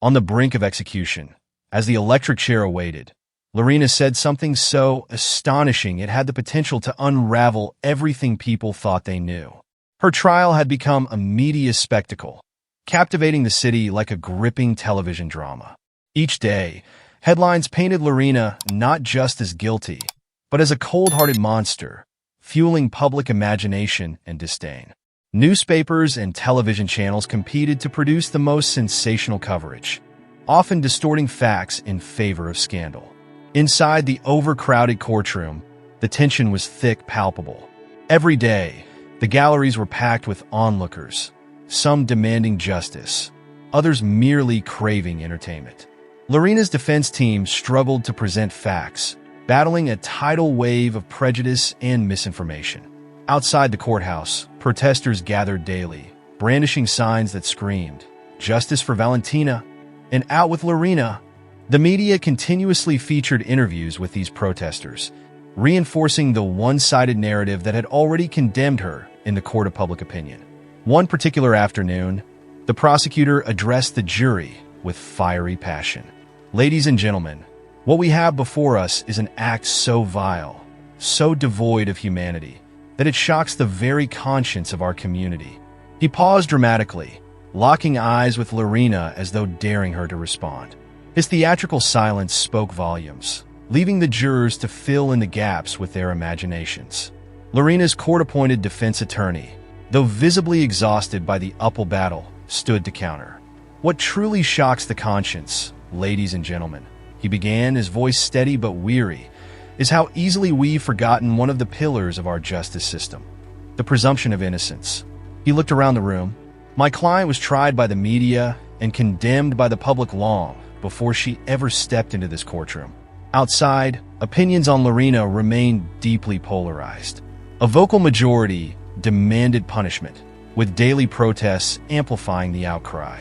On the brink of execution, as the electric chair awaited, Lorena said something so astonishing it had the potential to unravel everything people thought they knew. Her trial had become a media spectacle, captivating the city like a gripping television drama. Each day, headlines painted Lorena not just as guilty, but as a cold-hearted monster, fueling public imagination and disdain. Newspapers and television channels competed to produce the most sensational coverage, often distorting facts in favor of scandal. Inside the overcrowded courtroom, the tension was thick, palpable. Every day, the galleries were packed with onlookers, some demanding justice, others merely craving entertainment. Lorena's defense team struggled to present facts, battling a tidal wave of prejudice and misinformation. Outside the courthouse, protesters gathered daily, brandishing signs that screamed, "Justice for Valentina," and "Out with Lorena." The media continuously featured interviews with these protesters, reinforcing the one-sided narrative that had already condemned her in the court of public opinion. One particular afternoon, the prosecutor addressed the jury with fiery passion. "Ladies and gentlemen, what we have before us is an act so vile, so devoid of humanity, that it shocks the very conscience of our community." He paused dramatically, locking eyes with Lorena as though daring her to respond. His theatrical silence spoke volumes, leaving the jurors to fill in the gaps with their imaginations. Lorena's court-appointed defense attorney, though visibly exhausted by the uphill battle, stood to counter. "What truly shocks the conscience, ladies and gentlemen," he began, his voice steady but weary, "is how easily we've forgotten one of the pillars of our justice system, the presumption of innocence." He looked around the room. "My client was tried by the media and condemned by the public long before she ever stepped into this courtroom. Outside, opinions on Lorena remained deeply polarized. A vocal majority demanded punishment, with daily protests amplifying the outcry.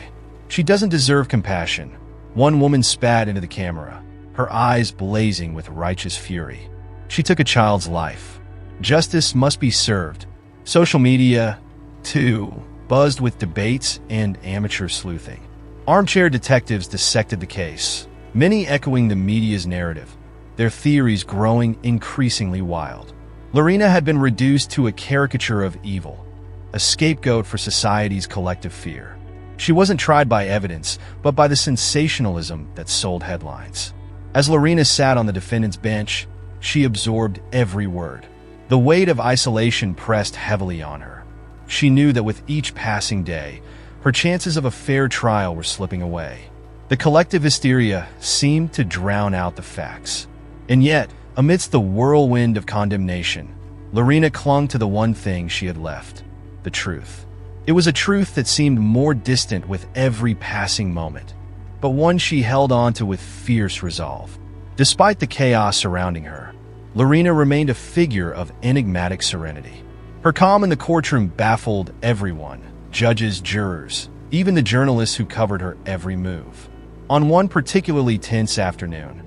"She doesn't deserve compassion," one woman spat into the camera, her eyes blazing with righteous fury. "She took a child's life. Justice must be served." Social media, too, buzzed with debates and amateur sleuthing. Armchair detectives dissected the case, many echoing the media's narrative, their theories growing increasingly wild. Lorena had been reduced to a caricature of evil, a scapegoat for society's collective fear. She wasn't tried by evidence, but by the sensationalism that sold headlines. As Lorena sat on the defendant's bench, she absorbed every word. The weight of isolation pressed heavily on her. She knew that with each passing day, her chances of a fair trial were slipping away. The collective hysteria seemed to drown out the facts. And yet, amidst the whirlwind of condemnation, Lorena clung to the one thing she had left: the truth. It was a truth that seemed more distant with every passing moment, but one she held on to with fierce resolve. Despite the chaos surrounding her, Lorena remained a figure of enigmatic serenity. Her calm in the courtroom baffled everyone: judges, jurors, even the journalists who covered her every move. On one particularly tense afternoon,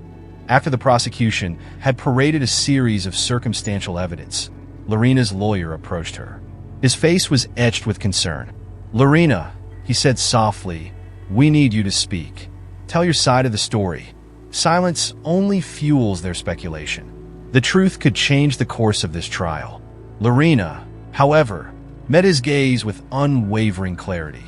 after the prosecution had paraded a series of circumstantial evidence, Lorena's lawyer approached her. His face was etched with concern. "Lorena," he said softly, "we need you to speak. Tell your side of the story. Silence only fuels their speculation. The truth could change the course of this trial." Lorena, however, met his gaze with unwavering clarity.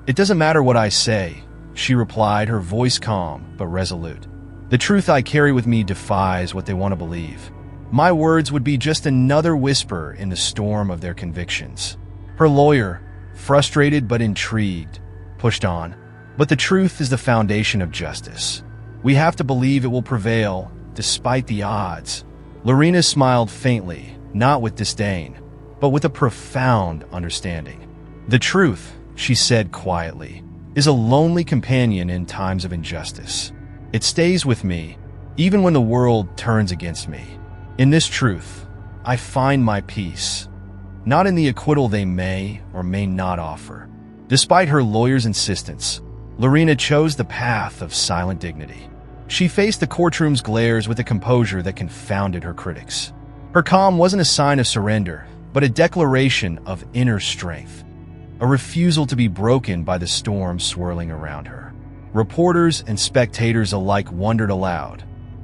"It doesn't matter what I say," she replied, her voice calm but resolute. "The truth I carry with me defies what they want to believe. My words would be just another whisper in the storm of their convictions." Her lawyer, frustrated but intrigued, pushed on. "But the truth is the foundation of justice. We have to believe it will prevail, despite the odds." Lorena smiled faintly, not with disdain, but with a profound understanding. "The truth," she said quietly, "is a lonely companion in times of injustice. It stays with me, even when the world turns against me. In this truth, I find my peace, not in the acquittal they may or may not offer." Despite her lawyer's insistence, Lorena chose the path of silent dignity. She faced the courtroom's glares with a composure that confounded her critics. Her calm wasn't a sign of surrender, but a declaration of inner strength, a refusal to be broken by the storm swirling around her. Reporters and spectators alike wondered aloud.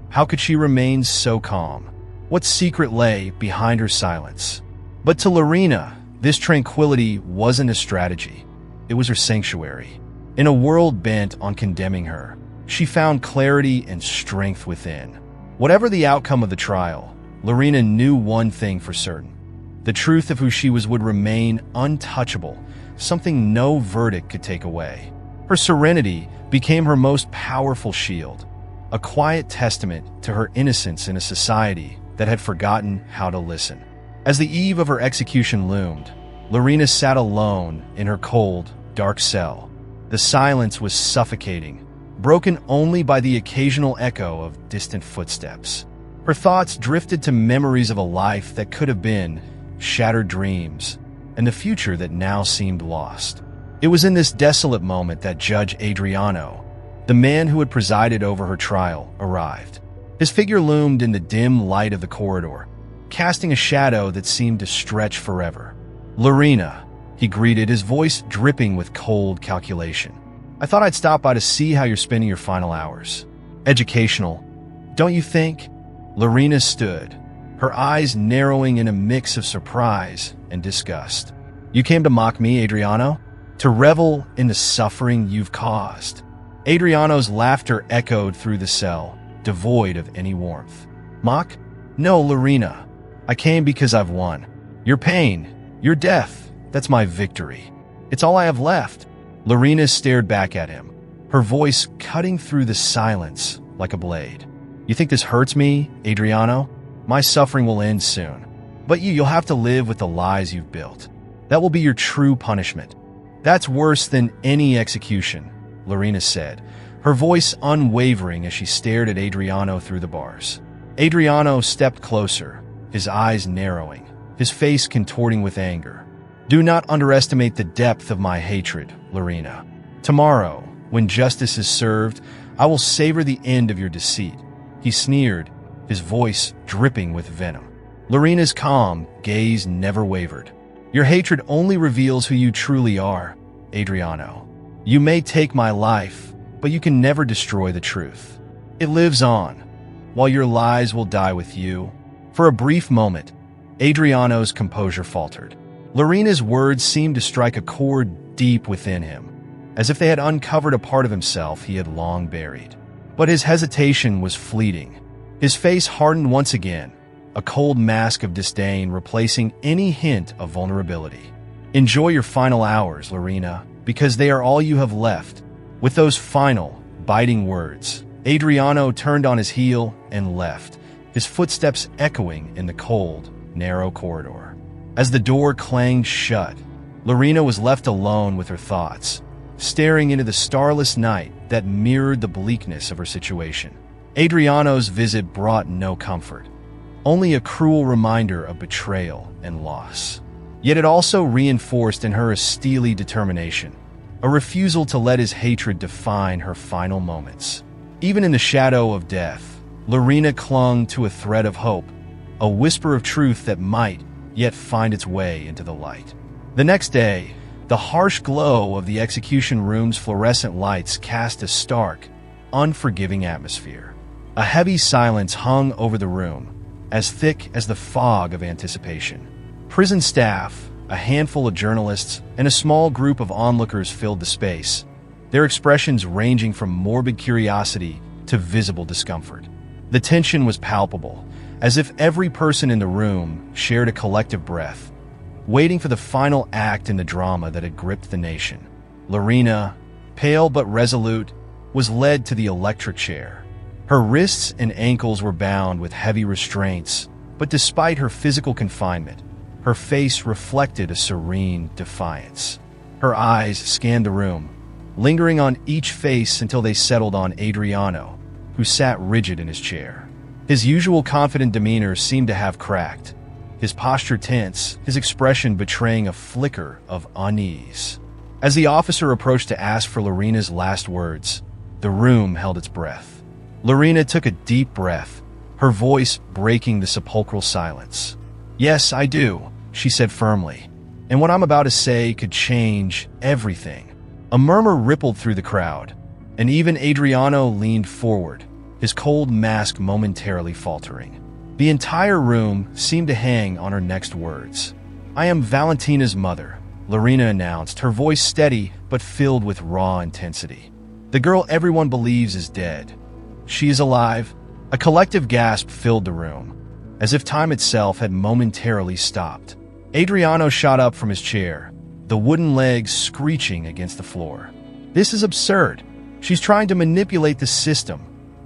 How could she remain so calm? What secret lay behind her silence? But to Lorena, this tranquility wasn't a strategy. It was her sanctuary. In a world bent on condemning her, she found clarity and strength within. Whatever the outcome of the trial, Lorena knew one thing for certain. The truth of who she was would remain untouchable, something no verdict could take away. Her serenity became her most powerful shield, a quiet testament to her innocence in a society that had forgotten how to listen. As the eve of her execution loomed, Lorena sat alone in her cold, dark cell. The silence was suffocating, broken only by the occasional echo of distant footsteps. Her thoughts drifted to memories of a life that could have been, shattered dreams, and the future that now seemed lost. It was in this desolate moment that Judge Adriano, the man who had presided over her trial, arrived. His figure loomed in the dim light of the corridor, casting a shadow that seemed to stretch forever. "Lorena," he greeted, his voice dripping with cold calculation. "I thought I'd stop by to see how you're spending your final hours. Educational, don't you think?" Lorena stood, her eyes narrowing in a mix of surprise and disgust. "You came to mock me, Adriano? To revel in the suffering you've caused?" Adriano's laughter echoed through the cell, devoid of any warmth. "Mock? No, Lorena. I came because I've won. Your pain, your death, that's my victory. It's all I have left." Lorena stared back at him, her voice cutting through the silence like a blade. "You think this hurts me, Adriano? My suffering will end soon. But you'll have to live with the lies you've built. That will be your true punishment." "That's worse than any execution," Lorena said, her voice unwavering as she stared at Adriano through the bars. Adriano stepped closer, his eyes narrowing, his face contorting with anger. "Do not underestimate the depth of my hatred, Lorena. Tomorrow, when justice is served, I will savor the end of your deceit." He sneered, his voice dripping with venom. Lorena's calm gaze never wavered. "Your hatred only reveals who you truly are, Adriano. You may take my life, but you can never destroy the truth. It lives on, while your lies will die with you." For a brief moment, Adriano's composure faltered. Lorena's words seemed to strike a chord deep within him, as if they had uncovered a part of himself he had long buried. But his hesitation was fleeting. His face hardened once again, a cold mask of disdain replacing any hint of vulnerability. "Enjoy your final hours, Lorena, because they are all you have left." With those final, biting words, Adriano turned on his heel and left, his footsteps echoing in the cold, narrow corridor. As the door clanged shut, Lorena was left alone with her thoughts, staring into the starless night that mirrored the bleakness of her situation. Adriano's visit brought no comfort, only a cruel reminder of betrayal and loss. Yet it also reinforced in her a steely determination, a refusal to let his hatred define her final moments. Even in the shadow of death, Lorena clung to a thread of hope, a whisper of truth that might yet find its way into the light. The next day, the harsh glow of the execution room's fluorescent lights cast a stark, unforgiving atmosphere. A heavy silence hung over the room, as thick as the fog of anticipation. Prison staff, a handful of journalists, and a small group of onlookers filled the space, their expressions ranging from morbid curiosity to visible discomfort. The tension was palpable, as if every person in the room shared a collective breath, waiting for the final act in the drama that had gripped the nation. Lorena, pale but resolute, was led to the electric chair. Her wrists and ankles were bound with heavy restraints, but despite her physical confinement, her face reflected a serene defiance. Her eyes scanned the room, lingering on each face until they settled on Adriano, who sat rigid in his chair. His usual confident demeanor seemed to have cracked, his posture tense, his expression betraying a flicker of unease. As the officer approached to ask for Lorena's last words, the room held its breath. Lorena took a deep breath, her voice breaking the sepulchral silence. "Yes, I do," she said firmly, "and what I'm about to say could change everything." A murmur rippled through the crowd, and even Adriano leaned forward, his cold mask momentarily faltering. The entire room seemed to hang on her next words. "I am Valentina's mother," Lorena announced, her voice steady but filled with raw intensity. "The girl everyone believes is dead. She is alive." A collective gasp filled the room, as if time itself had momentarily stopped. Adriano shot up from his chair, the wooden legs screeching against the floor. "This is absurd. She's trying to manipulate the system,"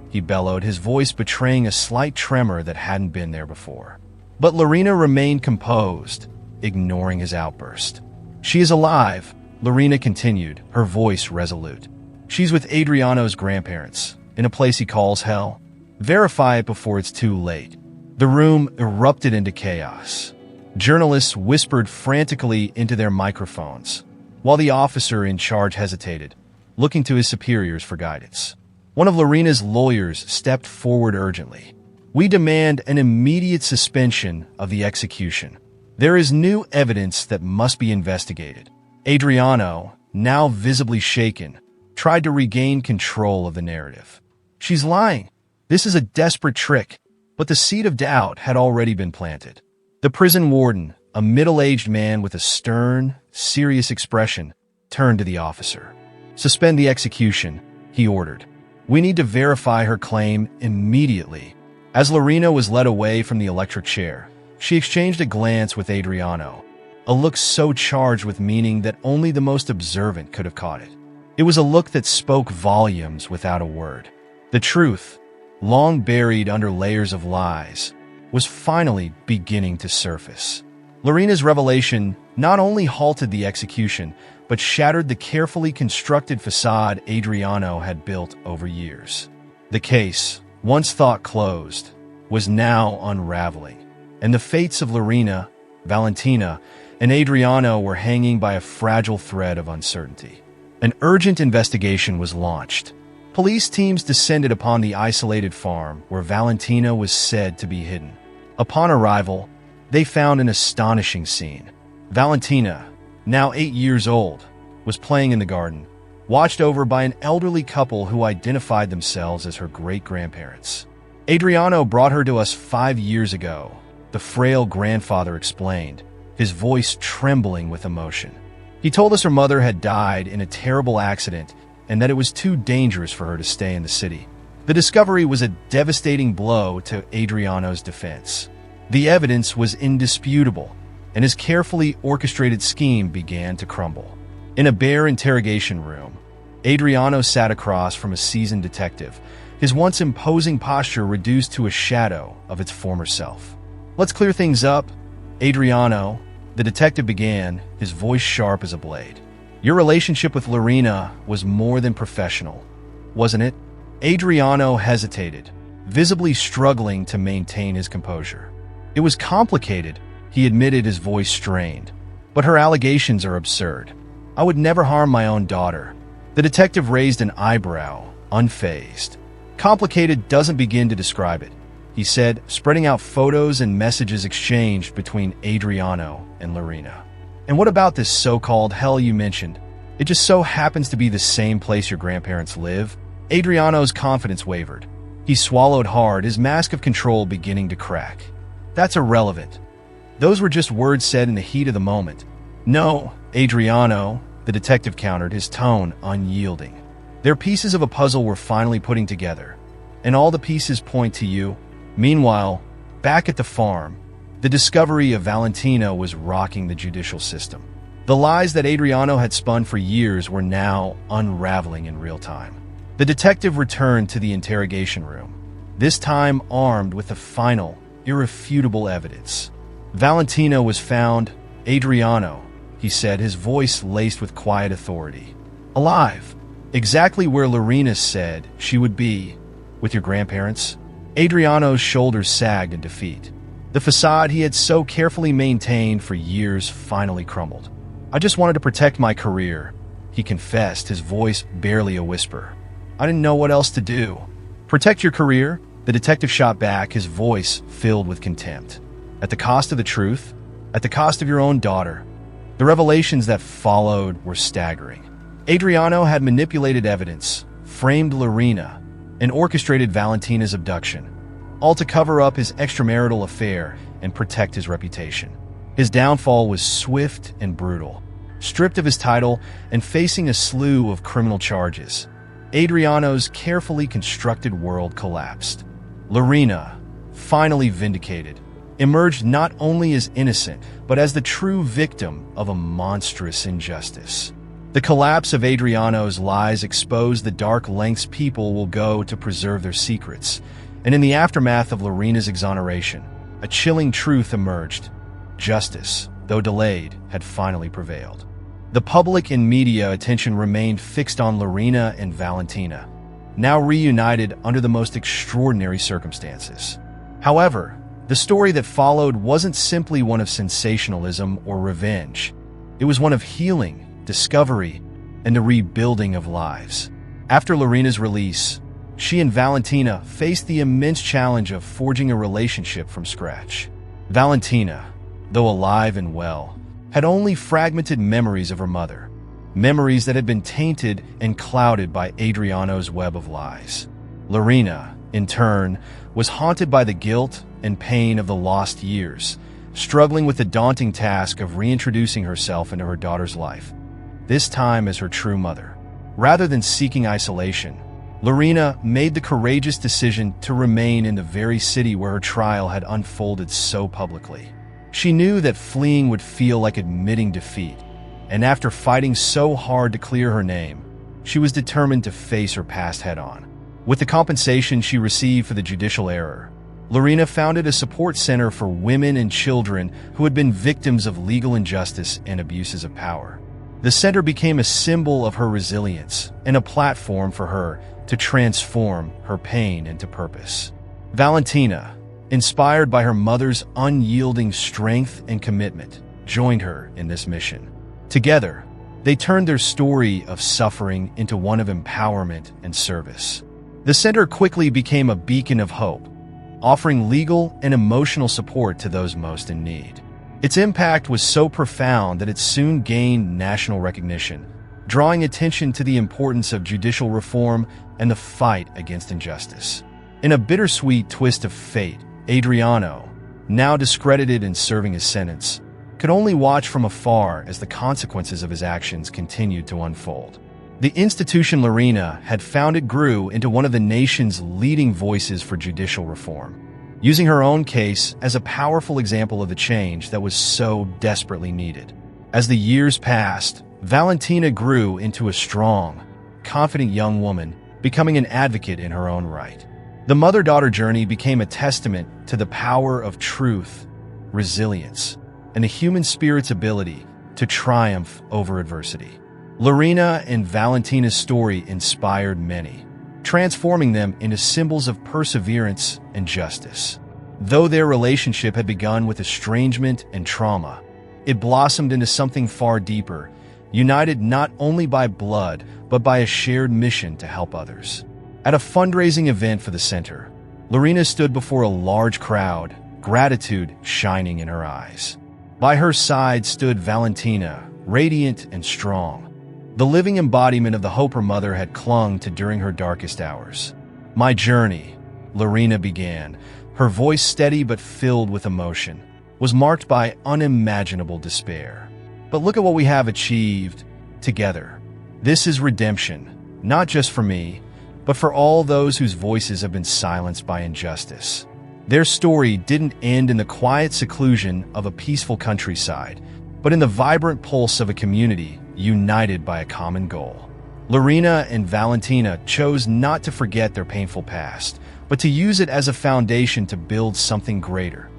he bellowed, his voice betraying a slight tremor that hadn't been there before. But Lorena remained composed, ignoring his outburst. "She is alive," Lorena continued, her voice resolute. "She's with Adriano's grandparents, in a place he calls hell. Verify it before it's too late." The room erupted into chaos. Journalists whispered frantically into their microphones, while the officer in charge hesitated, looking to his superiors for guidance. One of Lorena's lawyers stepped forward urgently. "We demand an immediate suspension of the execution. There is new evidence that must be investigated." Adriano, now visibly shaken, tried to regain control of the narrative. "She's lying. This is a desperate trick." But the seed of doubt had already been planted. The prison warden, a middle-aged man with a stern, serious expression, turned to the officer. "Suspend the execution," he ordered. "We need to verify her claim immediately." As Lorena was led away from the electric chair, she exchanged a glance with Adriano, a look so charged with meaning that only the most observant could have caught it. It was a look that spoke volumes without a word. The truth, long buried under layers of lies, was finally beginning to surface. Lorena's revelation not only halted the execution, but shattered the carefully constructed facade Adriano had built over years. The case, once thought closed, was now unraveling, and the fates of Lorena, Valentina, and Adriano were hanging by a fragile thread of uncertainty. An urgent investigation was launched. Police teams descended upon the isolated farm where Valentina was said to be hidden. Upon arrival, they found an astonishing scene. Valentina, now 8 years old, was playing in the garden, watched over by an elderly couple who identified themselves as her great-grandparents. "Adriano brought her to us 5 years ago," the frail grandfather explained, his voice trembling with emotion. "He told us her mother had died in a terrible accident and that it was too dangerous for her to stay in the city." The discovery was a devastating blow to Adriano's defense. The evidence was indisputable, and his carefully orchestrated scheme began to crumble. In a bare interrogation room, Adriano sat across from a seasoned detective, his once imposing posture reduced to a shadow of its former self. "Let's clear things up, Adriano," the detective began, his voice sharp as a blade. "Your relationship with Lorena was more than professional, wasn't it?" Adriano hesitated, visibly struggling to maintain his composure. "It was complicated," he admitted, his voice strained. "But her allegations are absurd. I would never harm my own daughter." The detective raised an eyebrow, unfazed. "Complicated doesn't begin to describe it," he said, spreading out photos and messages exchanged between Adriano and Lorena. "And what about this so-called hell you mentioned? It just so happens to be the same place your grandparents live?" Adriano's confidence wavered. He swallowed hard, his mask of control beginning to crack. "That's irrelevant. Those were just words said in the heat of the moment." "No, Adriano," the detective countered, his tone unyielding. "Their pieces of a puzzle we're finally putting together, and all the pieces point to you." Meanwhile, back at the farm, the discovery of Valentina was rocking the judicial system. The lies that Adriano had spun for years were now unraveling in real time. The detective returned to the interrogation room, this time armed with the final, irrefutable evidence. "Valentina was found, Adriano," he said, his voice laced with quiet authority. "Alive, exactly where Lorena said she would be, with your grandparents." Adriano's shoulders sagged in defeat. The facade he had so carefully maintained for years finally crumbled. "I just wanted to protect my career," he confessed, his voice barely a whisper. "I didn't know what else to do." "Protect your career?" The detective shot back, his voice filled with contempt. "At the cost of the truth? At the cost of your own daughter?" The revelations that followed were staggering. Adriano had manipulated evidence, framed Lorena and orchestrated Valentina's abduction, all to cover up his extramarital affair and protect his reputation. His downfall was swift and brutal. Stripped of his title and facing a slew of criminal charges, Adriano's carefully constructed world collapsed. Lorena, finally vindicated, emerged not only as innocent, but as the true victim of a monstrous injustice. The collapse of Adriano's lies exposed the dark lengths people will go to preserve their secrets, and in the aftermath of Lorena's exoneration, a chilling truth emerged. Justice, though delayed, had finally prevailed. The public and media attention remained fixed on Lorena and Valentina, now reunited under the most extraordinary circumstances. However, the story that followed wasn't simply one of sensationalism or revenge. It was one of healing, discovery, and the rebuilding of lives. After Lorena's release, she and Valentina faced the immense challenge of forging a relationship from scratch. Valentina, though alive and well, had only fragmented memories of her mother, memories that had been tainted and clouded by Adriano's web of lies. Lorena, in turn, was haunted by the guilt and pain of the lost years, struggling with the daunting task of reintroducing herself into her daughter's life, this time as her true mother. Rather than seeking isolation, Lorena made the courageous decision to remain in the very city where her trial had unfolded so publicly. She knew that fleeing would feel like admitting defeat, and after fighting so hard to clear her name, she was determined to face her past head-on. With the compensation she received for the judicial error, Lorena founded a support center for women and children who had been victims of legal injustice and abuses of power. The center became a symbol of her resilience and a platform for her to transform her pain into purpose. Valentina, inspired by her mother's unyielding strength and commitment, joined her in this mission. Together, they turned their story of suffering into one of empowerment and service. The center quickly became a beacon of hope, offering legal and emotional support to those most in need. Its impact was so profound that it soon gained national recognition, drawing attention to the importance of judicial reform and the fight against injustice. In a bittersweet twist of fate, Adriano, now discredited and serving his sentence, could only watch from afar as the consequences of his actions continued to unfold. The institution Lorena had founded grew into one of the nation's leading voices for judicial reform, using her own case as a powerful example of the change that was so desperately needed. As the years passed, Valentina grew into a strong, confident young woman, becoming an advocate in her own right. The mother-daughter journey became a testament to the power of truth, resilience, and the human spirit's ability to triumph over adversity. Lorena and Valentina's story inspired many, transforming them into symbols of perseverance and justice. Though their relationship had begun with estrangement and trauma, it blossomed into something far deeper, united not only by blood, but by a shared mission to help others. At a fundraising event for the center, Lorena stood before a large crowd, gratitude shining in her eyes. By her side stood Valentina, radiant and strong, the living embodiment of the hope her mother had clung to during her darkest hours. "My journey," Lorena began, her voice steady but filled with emotion, was marked by unimaginable despair. "But look at what we have achieved together. This is redemption, not just for me, but for all those whose voices have been silenced by injustice." Their story didn't end in the quiet seclusion of a peaceful countryside, but in the vibrant pulse of a community united by a common goal. Lorena and Valentina chose not to forget their painful past, but to use it as a foundation to build something greater,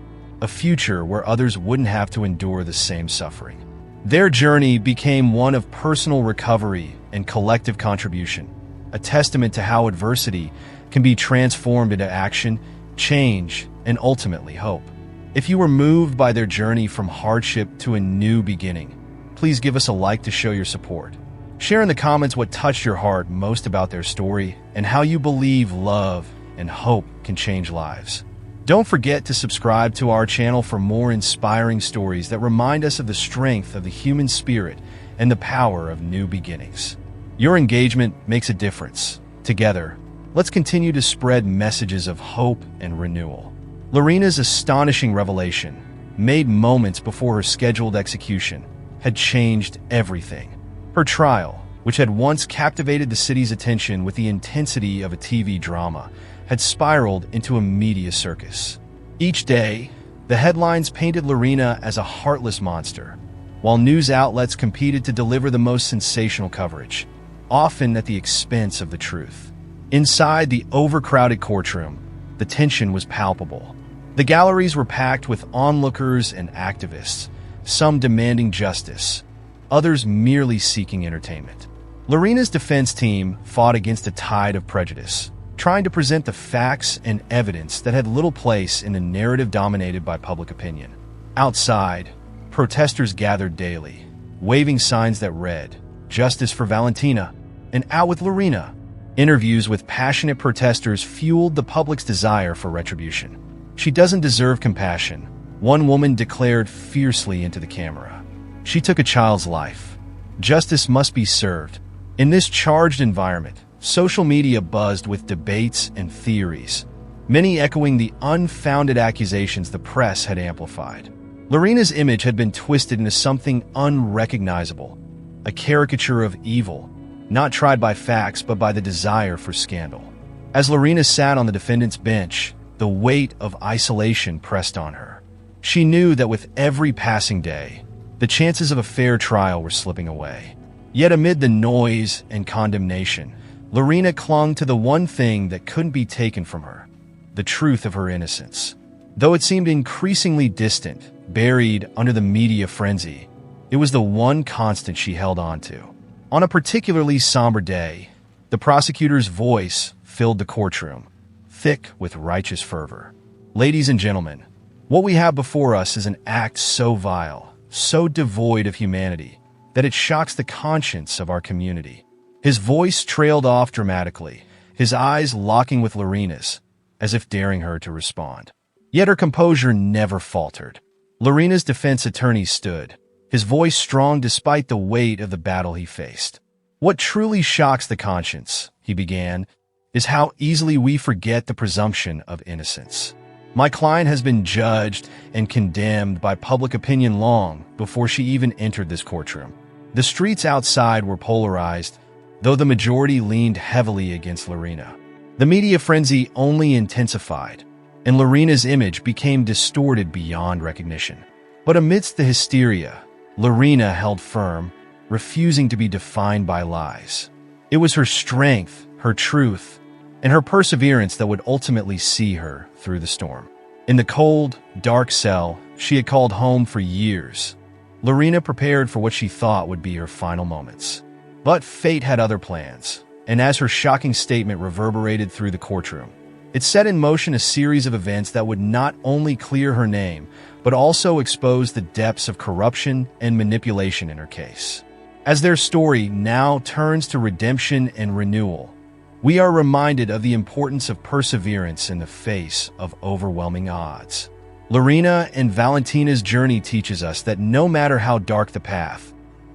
a future where others wouldn't have to endure the same suffering. Their journey became one of personal recovery and collective contribution, a testament to how adversity can be transformed into action, change, and ultimately hope. If you were moved by their journey from hardship to a new beginning, please give us a like to show your support. Share in the comments what touched your heart most about their story and how you believe love and hope can change lives. Don't forget to subscribe to our channel for more inspiring stories that remind us of the strength of the human spirit and the power of new beginnings. Your engagement makes a difference. Together, let's continue to spread messages of hope and renewal. Lorena's astonishing revelation, made moments before her scheduled execution, had changed everything. Her trial, which had once captivated the city's attention with the intensity of a TV drama, had spiraled into a media circus. Each day, the headlines painted Lorena as a heartless monster, while news outlets competed to deliver the most sensational coverage, often at the expense of the truth. Inside the overcrowded courtroom, the tension was palpable. The galleries were packed with onlookers and activists, some demanding justice, others merely seeking entertainment. Lorena's defense team fought against a tide of prejudice, trying to present the facts and evidence that had little place in the narrative dominated by public opinion. Outside, protesters gathered daily, waving signs that read, "Justice for Valentina," and "Out with Lorena." Interviews with passionate protesters fueled the public's desire for retribution. "She doesn't deserve compassion," one woman declared fiercely into the camera. "She took a child's life. Justice must be served." In this charged environment, social media buzzed with debates and theories, many echoing the unfounded accusations the press had amplified. Lorena's image had been twisted into something unrecognizable, a caricature of evil, not tried by facts but by the desire for scandal. As Lorena sat on the defendant's bench, the weight of isolation pressed on her. She knew that with every passing day, the chances of a fair trial were slipping away. Yet amid the noise and condemnation, Lorena clung to the one thing that couldn't be taken from her, the truth of her innocence. Though it seemed increasingly distant, buried under the media frenzy, it was the one constant she held on to. On a particularly somber day, the prosecutor's voice filled the courtroom, thick with righteous fervor. "Ladies and gentlemen, what we have before us is an act so vile, so devoid of humanity, that it shocks the conscience of our community." His voice trailed off dramatically, his eyes locking with Lorena's, as if daring her to respond. Yet her composure never faltered. Lorena's defense attorney stood, his voice strong despite the weight of the battle he faced. "What truly shocks the conscience," he began, "is how easily we forget the presumption of innocence. My client has been judged and condemned by public opinion long before she even entered this courtroom. The streets outside were polarized, though the majority leaned heavily against Lorena. The media frenzy only intensified, and Lorena's image became distorted beyond recognition. But amidst the hysteria, Lorena held firm, refusing to be defined by lies. It was her strength, her truth, and her perseverance that would ultimately see her through the storm. In the cold, dark cell she had called home for years, Lorena prepared for what she thought would be her final moments. But fate had other plans, and as her shocking statement reverberated through the courtroom, it set in motion a series of events that would not only clear her name, but also expose the depths of corruption and manipulation in her case. As their story now turns to redemption and renewal, we are reminded of the importance of perseverance in the face of overwhelming odds. Lorena and Valentina's journey teaches us that no matter how dark the path,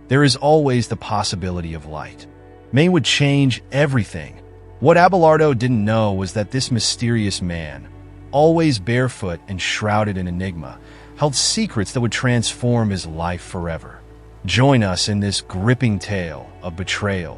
there is always the possibility of light. May would change everything. What Abelardo didn't know was that this mysterious man, always barefoot and shrouded in enigma, held secrets that would transform his life forever. Join us in this gripping tale of betrayal,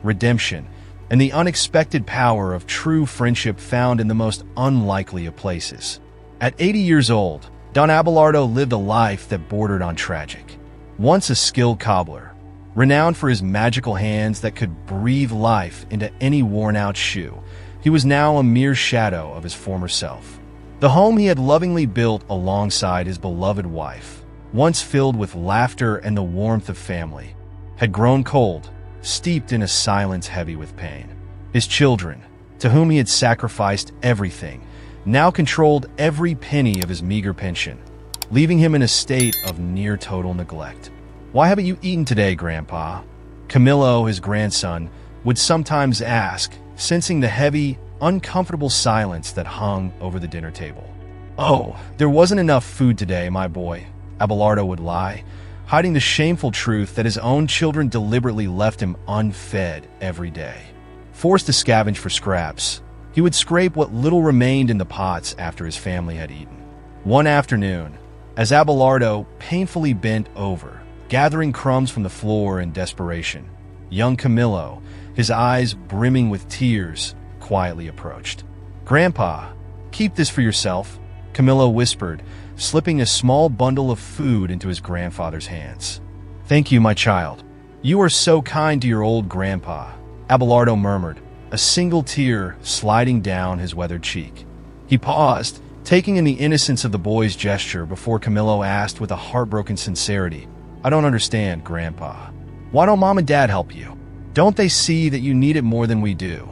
redemption, and the unexpected power of true friendship found in the most unlikely of places. At 80 years old, Don Abelardo lived a life that bordered on tragic. Once a skilled cobbler, renowned for his magical hands that could breathe life into any worn-out shoe, he was now a mere shadow of his former self. The home he had lovingly built alongside his beloved wife, once filled with laughter and the warmth of family, had grown cold, steeped in a silence heavy with pain. His children, to whom he had sacrificed everything, now controlled every penny of his meager pension, leaving him in a state of near-total neglect. "Why haven't you eaten today, Grandpa?" Camillo, his grandson, would sometimes ask, sensing the heavy, uncomfortable silence that hung over the dinner table. "Oh, there wasn't enough food today, my boy," Abelardo would lie, hiding the shameful truth that his own children deliberately left him unfed every day. forced to scavenge for scraps. He would scrape what little remained in the pots after his family had eaten. One afternoon, as Abelardo painfully bent over, gathering crumbs from the floor in desperation, young Camillo, his eyes brimming with tears, quietly approached. "Grandpa, keep this for yourself," Camillo whispered, slipping a small bundle of food into his grandfather's hands. "Thank you, my child. You are so kind to your old grandpa," Abelardo murmured, a single tear sliding down his weathered cheek. He paused, taking in the innocence of the boy's gesture before Camillo asked with a heartbroken sincerity, "I don't understand, Grandpa. Why don't Mom and Dad help you? Don't they see that you need it more than we do?"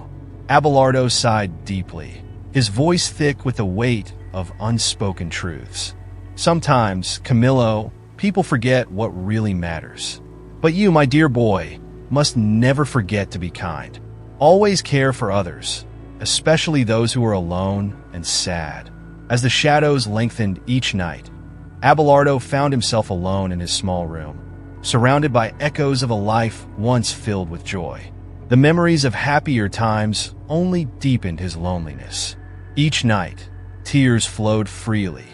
Abelardo sighed deeply, his voice thick with the weight of unspoken truths. "Sometimes, Camillo, people forget what really matters. But you, my dear boy, must never forget to be kind. Always care for others, especially those who are alone and sad." As the shadows lengthened each night, Abelardo found himself alone in his small room, surrounded by echoes of a life once filled with joy. The memories of happier times only deepened his loneliness. Each night, tears flowed freely,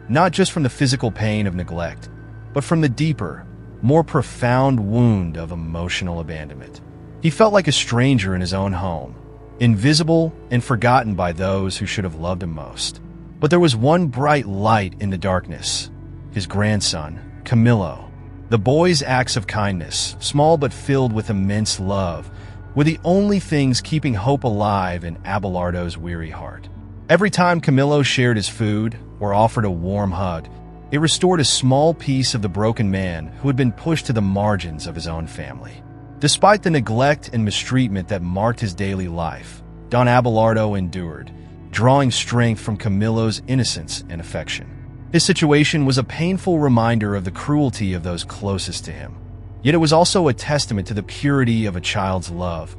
not just from the physical pain of neglect, but from the deeper, more profound wound of emotional abandonment. He felt like a stranger in his own home, invisible and forgotten by those who should have loved him most. But there was one bright light in the darkness: his grandson, Camillo. The boy's acts of kindness, small but filled with immense love, were the only things keeping hope alive in Abelardo's weary heart. Every time Camillo shared his food or offered a warm hug, it restored a small piece of the broken man who had been pushed to the margins of his own family. Despite the neglect and mistreatment that marked his daily life, Don Abelardo endured, drawing strength from Camillo's innocence and affection. His situation was a painful reminder of the cruelty of those closest to him. Yet it was also a testament to the purity of a child's love,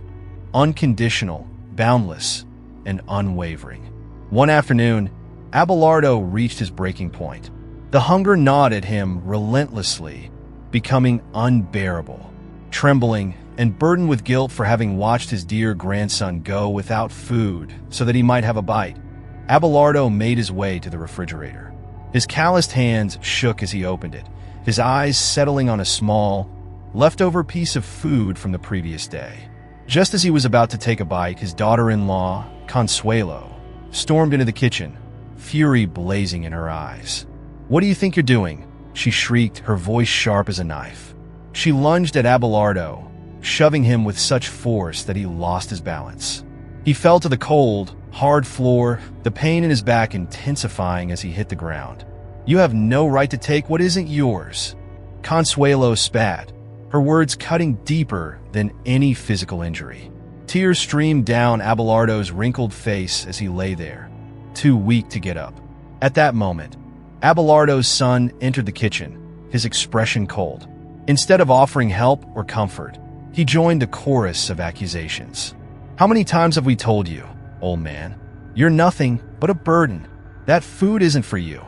unconditional, boundless, and unwavering. One afternoon, Abelardo reached his breaking point. The hunger gnawed at him relentlessly, becoming unbearable. Trembling and burdened with guilt for having watched his dear grandson go without food so that he might have a bite, Abelardo made his way to the refrigerator. His calloused hands shook as he opened it, his eyes settling on a small, leftover piece of food from the previous day. Just as he was about to take a bite, his daughter-in-law, Consuelo, stormed into the kitchen, fury blazing in her eyes. "What do you think you're doing?" she shrieked, her voice sharp as a knife. She lunged at Abelardo, shoving him with such force that he lost his balance. He fell to the cold, hard floor, the pain in his back intensifying as he hit the ground. "You have no right to take what isn't yours." Consuelo spat, her words cutting deeper than any physical injury. Tears streamed down Abelardo's wrinkled face as he lay there, too weak to get up. At that moment, Abelardo's son entered the kitchen, his expression cold. Instead of offering help or comfort, he joined the chorus of accusations. "How many times have we told you, old man? You're nothing but a burden. That food isn't for you.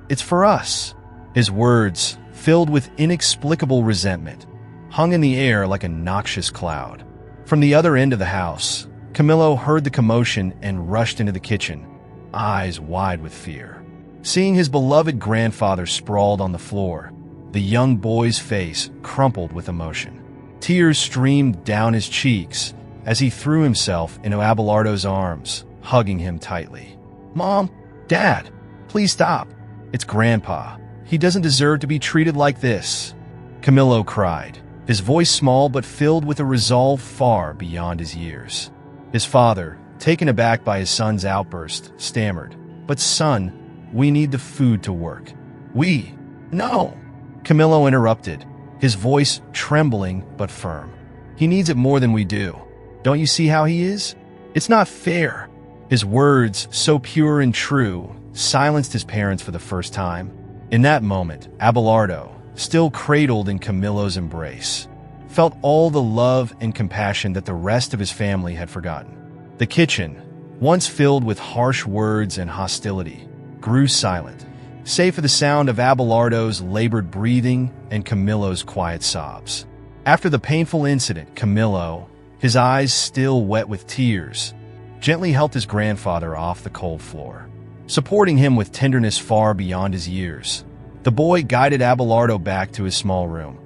It's for us." His words, filled with inexplicable resentment, hung in the air like a noxious cloud. From the other end of the house, Camillo heard the commotion and rushed into the kitchen, eyes wide with fear. Seeing his beloved grandfather sprawled on the floor, the young boy's face crumpled with emotion. Tears streamed down his cheeks as he threw himself into Abelardo's arms, hugging him tightly. "Mom, Dad, please stop. It's Grandpa. He doesn't deserve to be treated like this," Camillo cried, his voice small but filled with a resolve far beyond his years. His father, taken aback by his son's outburst, stammered, "But son, we need the food to work." "We? No!" Camillo interrupted, his voice trembling but firm. "He needs it more than we do. Don't you see how he is? It's not fair." His words, so pure and true, silenced his parents for the first time. In that moment, Abelardo, still cradled in Camillo's embrace, felt all the love and compassion that the rest of his family had forgotten. The kitchen, once filled with harsh words and hostility, grew silent, save for the sound of Abelardo's labored breathing and Camillo's quiet sobs. After the painful incident, Camillo, his eyes still wet with tears, gently helped his grandfather off the cold floor, supporting him with tenderness far beyond his years. The boy guided Abelardo back to his small room,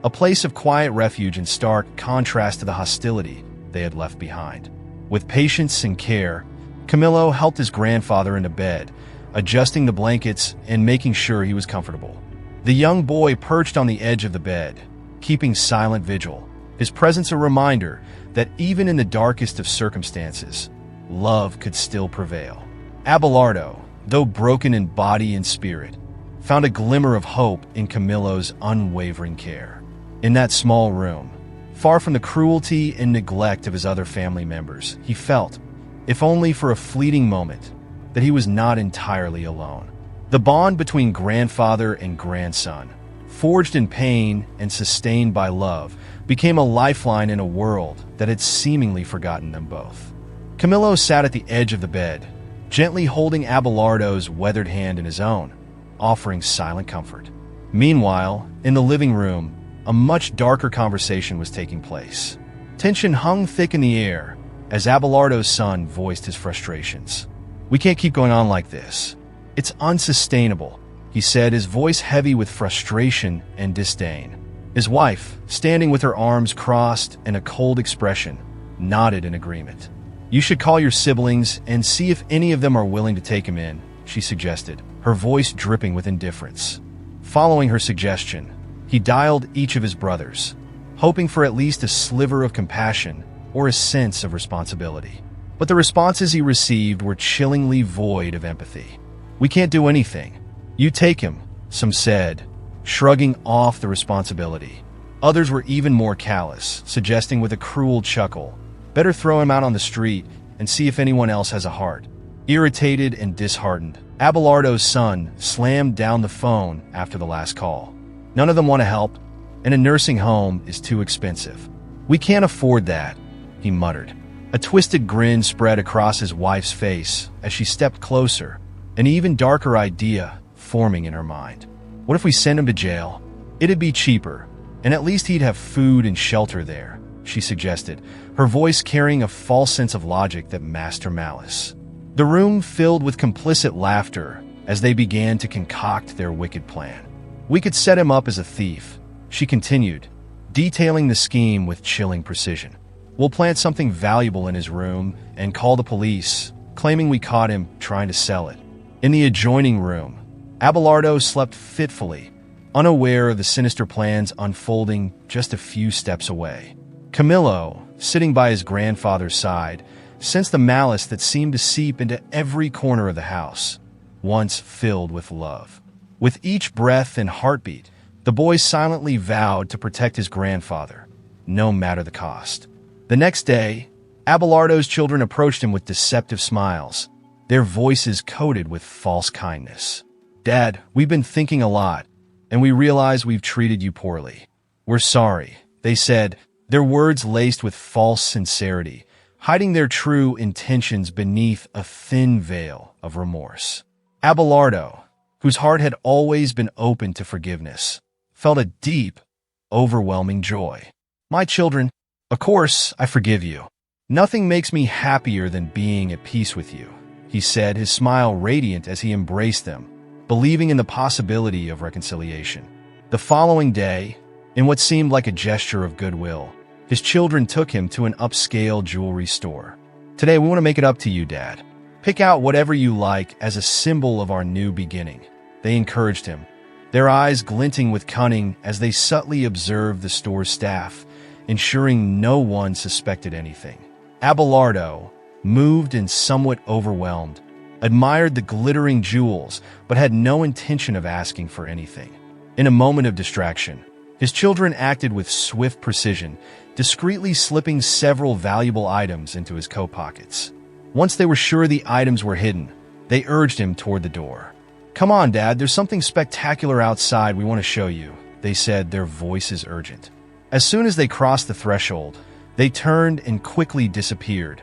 a place of quiet refuge in stark contrast to the hostility they had left behind. With patience and care, Camillo helped his grandfather into bed, adjusting the blankets and making sure he was comfortable. The young boy perched on the edge of the bed, keeping silent vigil, his presence a reminder that even in the darkest of circumstances, love could still prevail. Abelardo, though broken in body and spirit, found a glimmer of hope in Camillo's unwavering care. In that small room, far from the cruelty and neglect of his other family members, he felt, if only for a fleeting moment, that he was not entirely alone. The bond between grandfather and grandson, forged in pain and sustained by love, became a lifeline in a world that had seemingly forgotten them both. Camillo sat at the edge of the bed, gently holding Abelardo's weathered hand in his own, offering silent comfort. Meanwhile, in the living room, a much darker conversation was taking place. Tension hung thick in the air as Abelardo's son voiced his frustrations. "We can't keep going on like this. It's unsustainable," he said, his voice heavy with frustration and disdain. His wife, standing with her arms crossed and a cold expression, nodded in agreement. "You should call your siblings and see if any of them are willing to take him in," she suggested, her voice dripping with indifference. Following her suggestion, he dialed each of his brothers, hoping for at least a sliver of compassion or a sense of responsibility. But the responses he received were chillingly void of empathy. "We can't do anything. You take him," some said, shrugging off the responsibility. Others were even more callous, suggesting with a cruel chuckle, "Better throw him out on the street and see if anyone else has a heart." Irritated and disheartened, Abelardo's son slammed down the phone after the last call. "None of them want to help, and a nursing home is too expensive. We can't afford that," he muttered. A twisted grin spread across his wife's face as she stepped closer, an even darker idea forming in her mind. "What if we send him to jail? It'd be cheaper, and at least he'd have food and shelter there," she suggested, her voice carrying a false sense of logic that masked her malice. The room filled with complicit laughter as they began to concoct their wicked plan. "We could set him up as a thief," she continued, detailing the scheme with chilling precision. "We'll plant something valuable in his room and call the police, claiming we caught him trying to sell it." In the adjoining room, Abelardo slept fitfully, unaware of the sinister plans unfolding just a few steps away. Camillo, sitting by his grandfather's side, sensed the malice that seemed to seep into every corner of the house, once filled with love. With each breath and heartbeat, the boy silently vowed to protect his grandfather, no matter the cost. The next day, Abelardo's children approached him with deceptive smiles, their voices coated with false kindness. "Dad, we've been thinking a lot, and we realize we've treated you poorly. We're sorry," they said, their words laced with false sincerity, hiding their true intentions beneath a thin veil of remorse. Abelardo, whose heart had always been open to forgiveness, felt a deep, overwhelming joy. "My children, of course I forgive you. Nothing makes me happier than being at peace with you," he said, his smile radiant as he embraced them, believing in the possibility of reconciliation. The following day, in what seemed like a gesture of goodwill, his children took him to an upscale jewelry store. "Today we want to make it up to you, Dad. Pick out whatever you like as a symbol of our new beginning," they encouraged him, their eyes glinting with cunning as they subtly observed the store's staff, ensuring no one suspected anything. Abelardo, moved and somewhat overwhelmed, admired the glittering jewels but had no intention of asking for anything. In a moment of distraction, his children acted with swift precision, discreetly slipping several valuable items into his coat pockets. Once they were sure the items were hidden, they urged him toward the door. "Come on, Dad, there's something spectacular outside we want to show you," they said, their voices urgent. As soon as they crossed the threshold, they turned and quickly disappeared,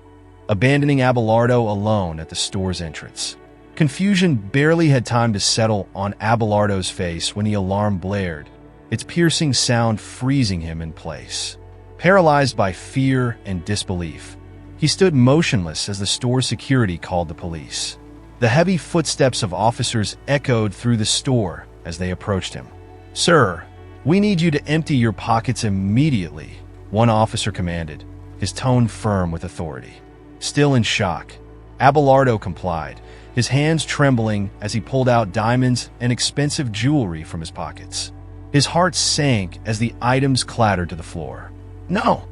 abandoning Abelardo alone at the store's entrance. Confusion barely had time to settle on Abelardo's face when the alarm blared, its piercing sound freezing him in place. Paralyzed by fear and disbelief, he stood motionless as the store security called the police. The heavy footsteps of officers echoed through the store as they approached him. "Sir, we need you to empty your pockets immediately," one officer commanded, his tone firm with authority. Still in shock, Abelardo complied, his hands trembling as he pulled out diamonds and expensive jewelry from his pockets. His heart sank as the items clattered to the floor. No,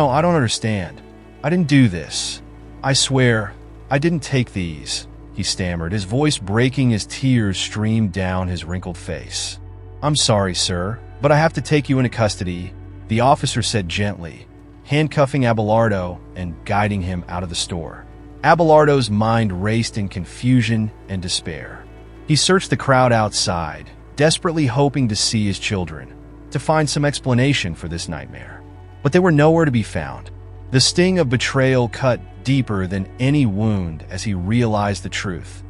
I don't understand. I didn't do this. I swear, I didn't take these," he stammered, his voice breaking as tears streamed down his wrinkled face. "I'm sorry, sir, but I have to take you into custody," the officer said gently, handcuffing Abelardo and guiding him out of the store. Abelardo's mind raced in confusion and despair. He searched the crowd outside, desperately hoping to see his children, to find some explanation for this nightmare. But they were nowhere to be found. The sting of betrayal cut deeper than any wound as he realized the truth.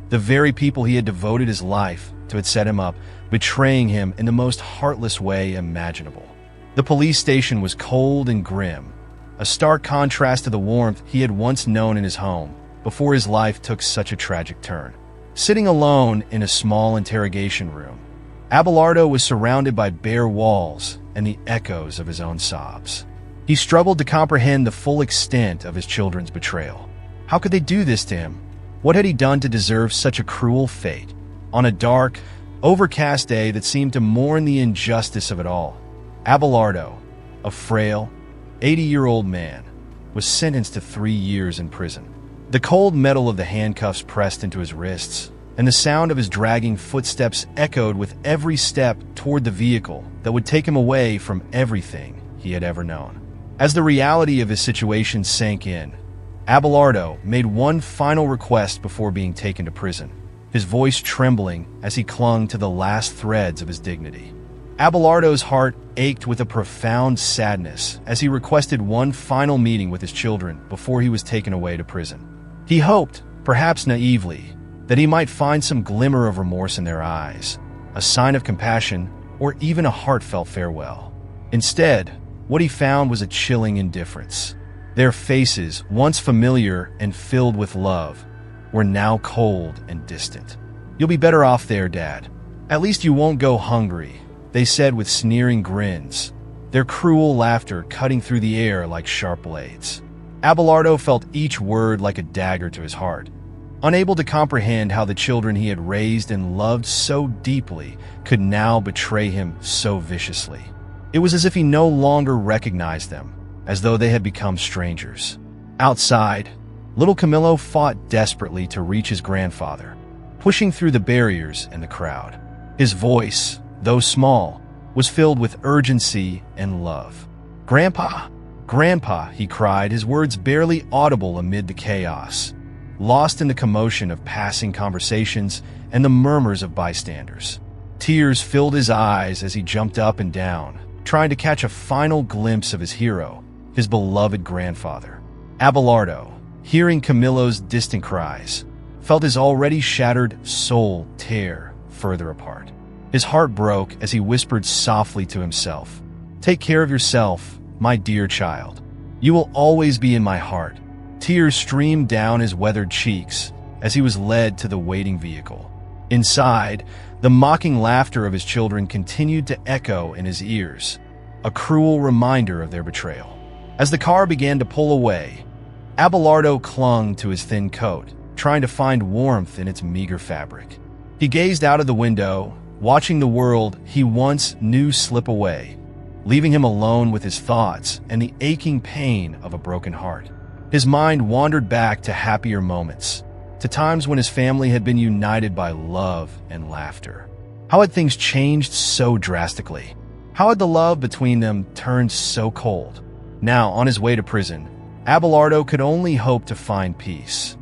The very people he had devoted his life to had set him up, betraying him in the most heartless way imaginable. The police station was cold and grim, a stark contrast to the warmth he had once known in his home before his life took such a tragic turn. Sitting alone in a small interrogation room, Abelardo was surrounded by bare walls and the echoes of his own sobs. He struggled to comprehend the full extent of his children's betrayal. How could they do this to him? What had he done to deserve such a cruel fate? On a dark, overcast day that seemed to mourn the injustice of it all, Abelardo, a frail, 80-year-old man, was sentenced to 3 years in prison. The cold metal of the handcuffs pressed into his wrists, and the sound of his dragging footsteps echoed with every step toward the vehicle that would take him away from everything he had ever known. As the reality of his situation sank in, Abelardo made one final request before being taken to prison, his voice trembling as he clung to the last threads of his dignity. Abelardo's heart ached with a profound sadness as he requested one final meeting with his children before he was taken away to prison. He hoped, perhaps naively, that he might find some glimmer of remorse in their eyes, a sign of compassion, or even a heartfelt farewell. Instead, what he found was a chilling indifference. Their faces, once familiar and filled with love, were now cold and distant. "You'll be better off there, Dad. At least you won't go hungry," they said with sneering grins, their cruel laughter cutting through the air like sharp blades. Abelardo felt each word like a dagger to his heart, unable to comprehend how the children he had raised and loved so deeply could now betray him so viciously. It was as if he no longer recognized them, as though they had become strangers. Outside, little Camillo fought desperately to reach his grandfather, pushing through the barriers and the crowd. His voice, though small, was filled with urgency and love. "Grandpa! Grandpa!" he cried, his words barely audible amid the chaos, lost in the commotion of passing conversations and the murmurs of bystanders. Tears filled his eyes as he jumped up and down, trying to catch a final glimpse of his hero, his beloved grandfather. Abelardo, hearing Camillo's distant cries, felt his already shattered soul tear further apart. His heart broke as he whispered softly to himself, "Take care of yourself, my dear child. You will always be in my heart." Tears streamed down his weathered cheeks as he was led to the waiting vehicle. Inside, the mocking laughter of his children continued to echo in his ears, a cruel reminder of their betrayal. As the car began to pull away, Abelardo clung to his thin coat, trying to find warmth in its meager fabric. He gazed out of the window, watching the world he once knew slip away, leaving him alone with his thoughts and the aching pain of a broken heart. His mind wandered back to happier moments, to times when his family had been united by love and laughter. How had things changed so drastically? How had the love between them turned so cold? Now, on his way to prison, Abelardo could only hope to find peace,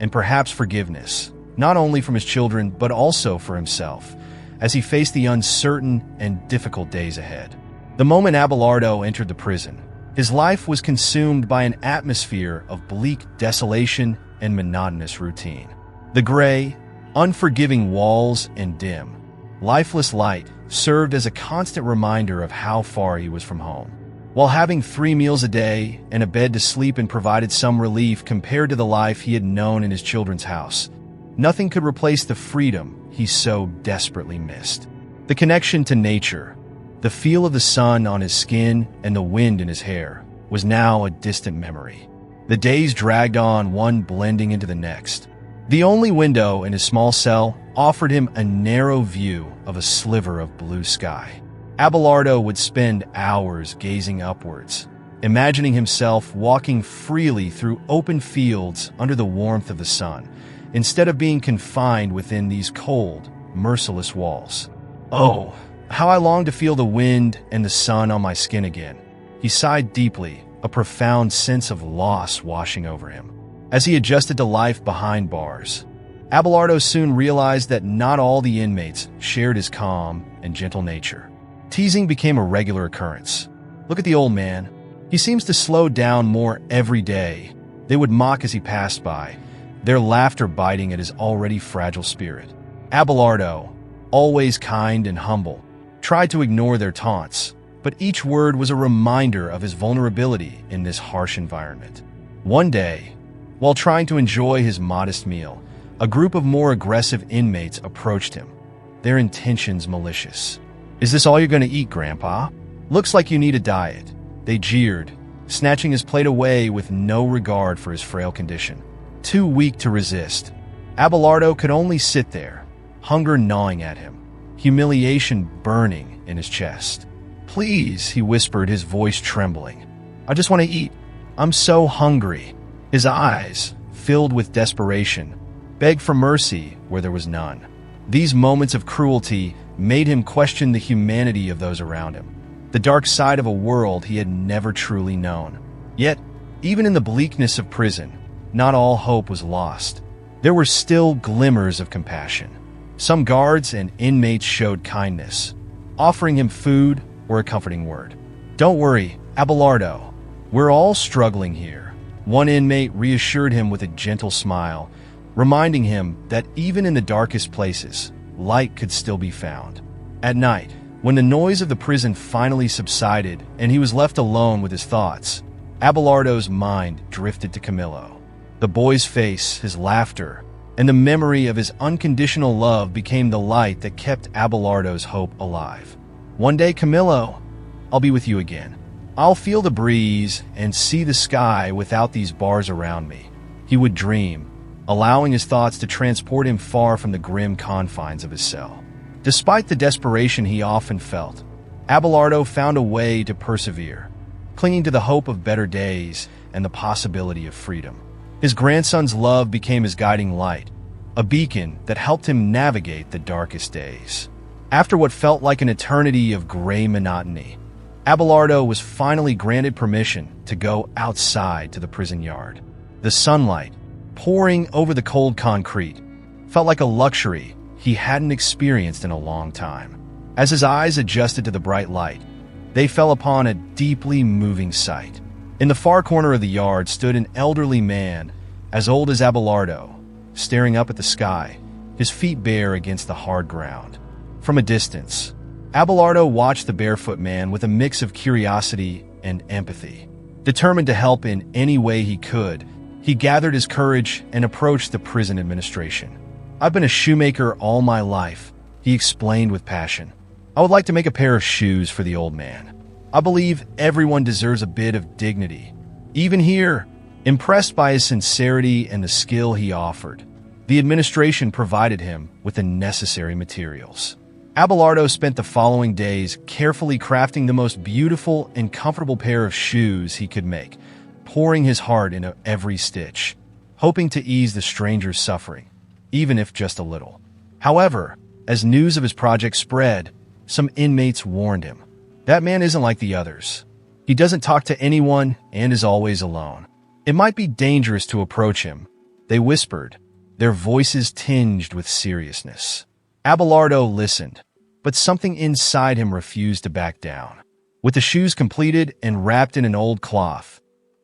and perhaps forgiveness, not only from his children but also for himself, as he faced the uncertain and difficult days ahead. The moment Abelardo entered the prison, his life was consumed by an atmosphere of bleak desolation and monotonous routine. The gray, unforgiving walls and dim, lifeless light served as a constant reminder of how far he was from home. While having 3 meals a day and a bed to sleep in provided some relief compared to the life he had known in his children's house, nothing could replace the freedom he so desperately missed. The connection to nature, the feel of the sun on his skin and the wind in his hair, was now a distant memory. The days dragged on, one blending into the next. The only window in his small cell offered him a narrow view of a sliver of blue sky. Abelardo would spend hours gazing upwards, imagining himself walking freely through open fields under the warmth of the sun, instead of being confined within these cold, merciless walls. Oh, how I longed to feel the wind and the sun on my skin again. He sighed deeply, a profound sense of loss washing over him. As he adjusted to life behind bars, Abelardo soon realized that not all the inmates shared his calm and gentle nature. Teasing became a regular occurrence. Look at the old man. He seems to slow down more every day. They would mock as he passed by, their laughter biting at his already fragile spirit. Abelardo, always kind and humble, tried to ignore their taunts, but each word was a reminder of his vulnerability in this harsh environment. One day, while trying to enjoy his modest meal, a group of more aggressive inmates approached him, their intentions malicious. "Is this all you're going to eat, Grandpa? Looks like you need a diet," they jeered, snatching his plate away with no regard for his frail condition. Too weak to resist, Abelardo could only sit there, hunger gnawing at him, humiliation burning in his chest. "Please," he whispered, his voice trembling. "I just want to eat. I'm so hungry." His eyes, filled with desperation, begged for mercy where there was none. These moments of cruelty made him question the humanity of those around him, the dark side of a world he had never truly known. Yet, even in the bleakness of prison, not all hope was lost. There were still glimmers of compassion. Some guards and inmates showed kindness, offering him food or a comforting word. "Don't worry, Abelardo. We're all struggling here." One inmate reassured him with a gentle smile, reminding him that even in the darkest places, light could still be found. At night, when the noise of the prison finally subsided and he was left alone with his thoughts, Abelardo's mind drifted to Camillo. The boy's face, his laughter, and the memory of his unconditional love became the light that kept Abelardo's hope alive. "One day, Camillo, I'll be with you again. I'll feel the breeze and see the sky without these bars around me," he would dream, allowing his thoughts to transport him far from the grim confines of his cell. Despite the desperation he often felt, Abelardo found a way to persevere, clinging to the hope of better days and the possibility of freedom. His grandson's love became his guiding light, a beacon that helped him navigate the darkest days. After what felt like an eternity of gray monotony, Abelardo was finally granted permission to go outside to the prison yard. The sunlight, pouring over the cold concrete, felt like a luxury he hadn't experienced in a long time. As his eyes adjusted to the bright light, they fell upon a deeply moving sight. In the far corner of the yard stood an elderly man, as old as Abelardo, staring up at the sky, his feet bare against the hard ground. From a distance, Abelardo watched the barefoot man with a mix of curiosity and empathy. Determined to help in any way he could, he gathered his courage and approached the prison administration. "I've been a shoemaker all my life," he explained with passion. "I would like to make a pair of shoes for the old man. I believe everyone deserves a bit of dignity." Even here, impressed by his sincerity and the skill he offered, the administration provided him with the necessary materials. Abelardo spent the following days carefully crafting the most beautiful and comfortable pair of shoes he could make, pouring his heart into every stitch, hoping to ease the stranger's suffering, even if just a little. However, as news of his project spread, some inmates warned him. "That man isn't like the others. He doesn't talk to anyone and is always alone. It might be dangerous to approach him," they whispered, their voices tinged with seriousness. Abelardo listened, but something inside him refused to back down. With the shoes completed and wrapped in an old cloth,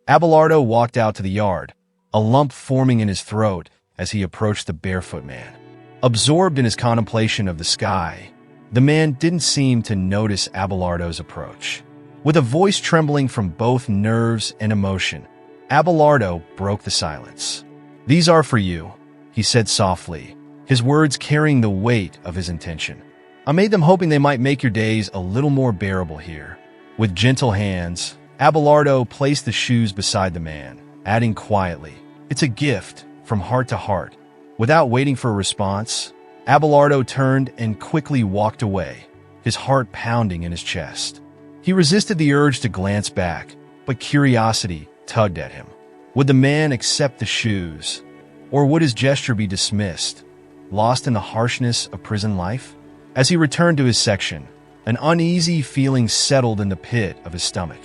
Abelardo walked out to the yard, a lump forming in his throat as he approached the barefoot man. Absorbed in his contemplation of the sky, the man didn't seem to notice Abelardo's approach. With a voice trembling from both nerves and emotion, Abelardo broke the silence. "These are for you," he said softly, his words carrying the weight of his intention. "I made them hoping they might make your days a little more bearable here." With gentle hands, Abelardo placed the shoes beside the man, adding quietly, "It's a gift from heart to heart." Without waiting for a response, Abelardo turned and quickly walked away, his heart pounding in his chest. He resisted the urge to glance back, but curiosity tugged at him. Would the man accept the shoes, or would his gesture be dismissed, lost in the harshness of prison life? As he returned to his section, an uneasy feeling settled in the pit of his stomach.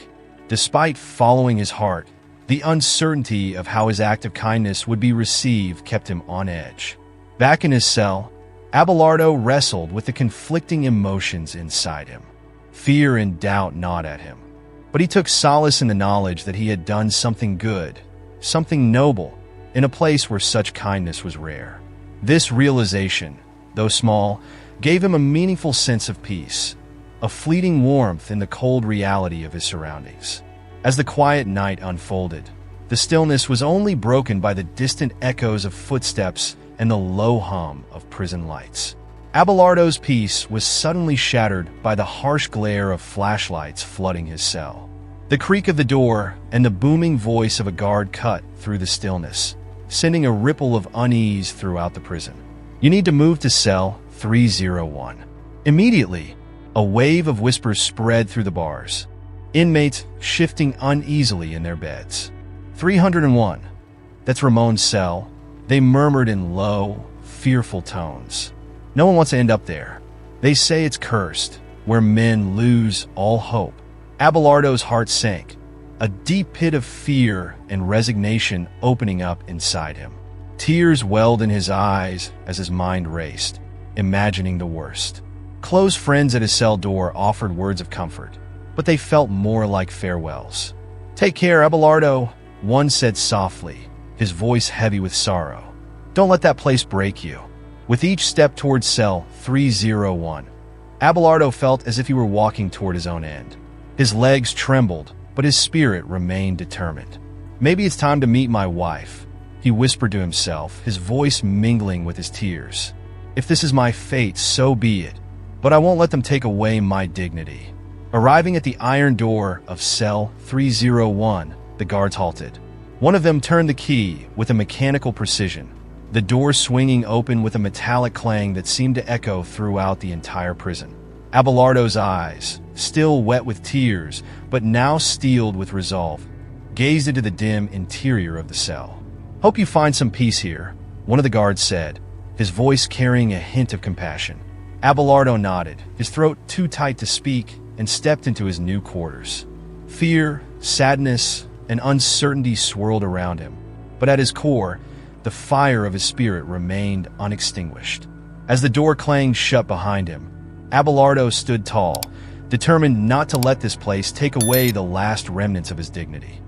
Despite following his heart, the uncertainty of how his act of kindness would be received kept him on edge. Back in his cell, Abelardo wrestled with the conflicting emotions inside him. Fear and doubt gnawed at him, but he took solace in the knowledge that he had done something good, something noble, in a place where such kindness was rare. This realization, though small, gave him a meaningful sense of peace, a fleeting warmth in the cold reality of his surroundings. As the quiet night unfolded, the stillness was only broken by the distant echoes of footsteps and the low hum of prison lights. Abelardo's peace was suddenly shattered by the harsh glare of flashlights flooding his cell. The creak of the door and the booming voice of a guard cut through the stillness, sending a ripple of unease throughout the prison. "You need to move to cell 301. Immediately, a wave of whispers spread through the bars, inmates shifting uneasily in their beds. 301. That's Ramon's cell, they murmured in low, fearful tones. No one wants to end up there. They say it's cursed, where men lose all hope. Abelardo's heart sank, a deep pit of fear and resignation opening up inside him. Tears welled in his eyes as his mind raced, imagining the worst. Close friends at his cell door offered words of comfort, but they felt more like farewells. "Take care, Abelardo," one said softly, his voice heavy with sorrow. "Don't let that place break you." With each step towards cell 301, Abelardo felt as if he were walking toward his own end. His legs trembled, but his spirit remained determined. "Maybe it's time to meet my wife," he whispered to himself, his voice mingling with his tears. "If this is my fate, so be it, but I won't let them take away my dignity." Arriving at the iron door of cell 301, the guards halted. One of them turned the key with a mechanical precision, the door swinging open with a metallic clang that seemed to echo throughout the entire prison. Abelardo's eyes, still wet with tears, but now steeled with resolve, gazed into the dim interior of the cell. "Hope you find some peace here," one of the guards said, his voice carrying a hint of compassion. Abelardo nodded, his throat too tight to speak, and stepped into his new quarters. Fear, sadness, and uncertainty swirled around him, but at his core, the fire of his spirit remained unextinguished. As the door clanged shut behind him, Abelardo stood tall, determined not to let this place take away the last remnants of his dignity.